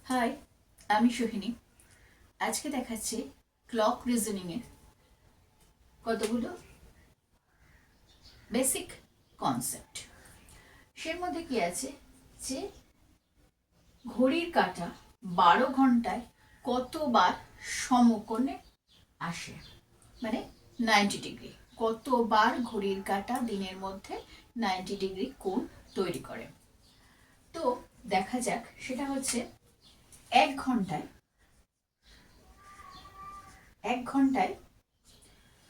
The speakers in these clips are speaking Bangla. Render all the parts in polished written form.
হাই, আমি সোহিনী। আজকে দেখাচ্ছি ক্লক রিজনিংয়ের কতগুলো বেসিক কনসেপ্ট। সের মধ্যে কি আছে যে ঘড়ির কাঁটা 12 ঘন্টায় কতবার সমকোণে আসে, মানে 90 ডিগ্রি। কতবার ঘড়ির কাঁটা দিনের মধ্যে 90 ডিগ্রি কোণ তৈরি করে। তো দেখা যাক, সেটা হচ্ছে 1 ঘন্টায়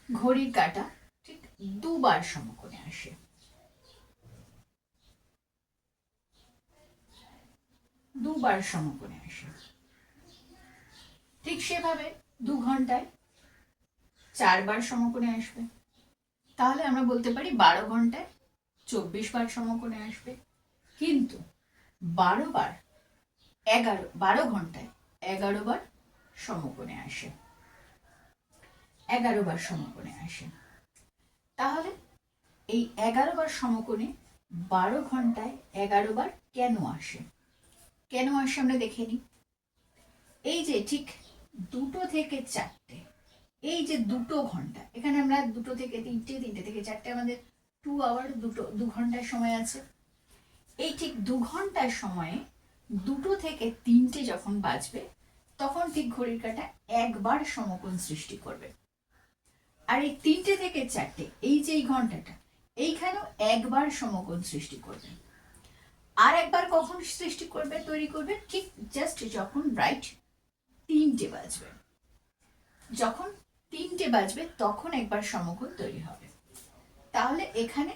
ঘড়ির কাঁটা ঠিক দুবার সমকোণে আসে। ঠিক সেভাবে 2 ঘন্টায় 4বার সমকোণে আসবে। তাহলে আমরা বলতে পারি 12 ঘন্টায় 24বার সমকোণে আসবে। কিন্তু 12 ঘন্টায় 11বার সমকোণে আসে। তাহলে এই 11বার সমকোণে 12 ঘন্টায় 11বার কেন আসে আমরা দেখে নিই। এই যে ঠিক 2 থেকে 4টে, এই যে 2 ঘন্টা, এখানে আমরা 2 থেকে 3টে, 3টে থেকে 4টে, আমাদের 2 আওয়ার, 2 ঘন্টার সময় আছে। এই ঠিক 2 ঘন্টার সময়ে 2 থেকে 3টে যখন বাজবে, তখন ঠিক ঘড়ির কাঁটা একবার সমকোণ সৃষ্টি করবে। আর এই 3টে থেকে 4টে, এই যে এই ঘন্টাটা, এইখানেও একবার সমকোণ সৃষ্টি করবে। আর একবার কখন সৃষ্টি করবে, তৈরি করবে? ঠিক জাস্ট যখন রাইট 3টে বাজবে। যখন 3টে বাজবে তখন একবার সমকোণ তৈরি হবে। তাহলে এখানে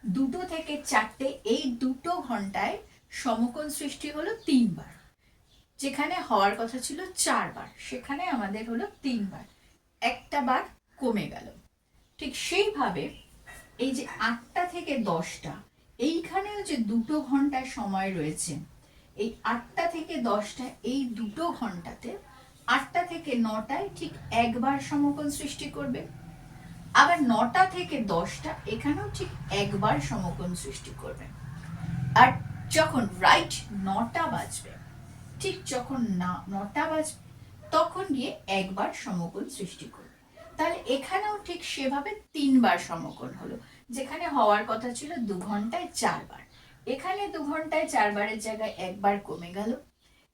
2 থেকে 4টে, এই 2 ঘন্টায় সমকোণ সৃষ্টি হলো 3বার। যেখানে হওয়ার কথা ছিল 4বার, সেখানে আমাদের হলো 3বার, একটা বার কমে গেল। ঠিক সেইভাবে এই যে 8টা থেকে 10টা, এইখানেও যে 2 ঘন্টার সময় রয়েছে, এই 8টা থেকে 10টা, এই 2 ঘন্টাতে 8টা থেকে 9টায় ঠিক একবার সমকোণ সৃষ্টি করবে। আবার 9টা থেকে 10টা, এখানেও ঠিক একবার সমকোণ সৃষ্টি করবে। আর যখন রাইট 9টা বাজবে, ঠিক যখন 9টা বাজবে, তখন গিয়ে একবার সমকোণ সৃষ্টি করবে। তাহলে এখানেও ঠিক সেভাবে 3বার সমকোণ হলো। যেখানে হওয়ার কথা ছিল 2 ঘন্টায় 4বার, এখানে 2 ঘন্টায় 4বারের জায়গায় একবার কমে গেল।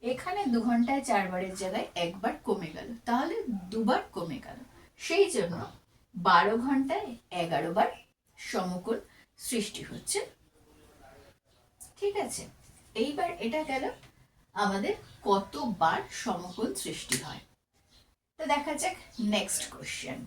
এখানে 2 ঘন্টায় 4বারের জায়গায় একবার কমে গেল, তাহলে 2বার কমে গেল। সেই জন্য 12 ঘন্টায় 11বার সমকোণ সৃষ্টি হচ্ছে। ঠিক আছে, এইবার এটা গেল আমাদের কতবার সমকোণ সৃষ্টি হয়। তো দেখা যাক নেক্সট কোশ্চেন।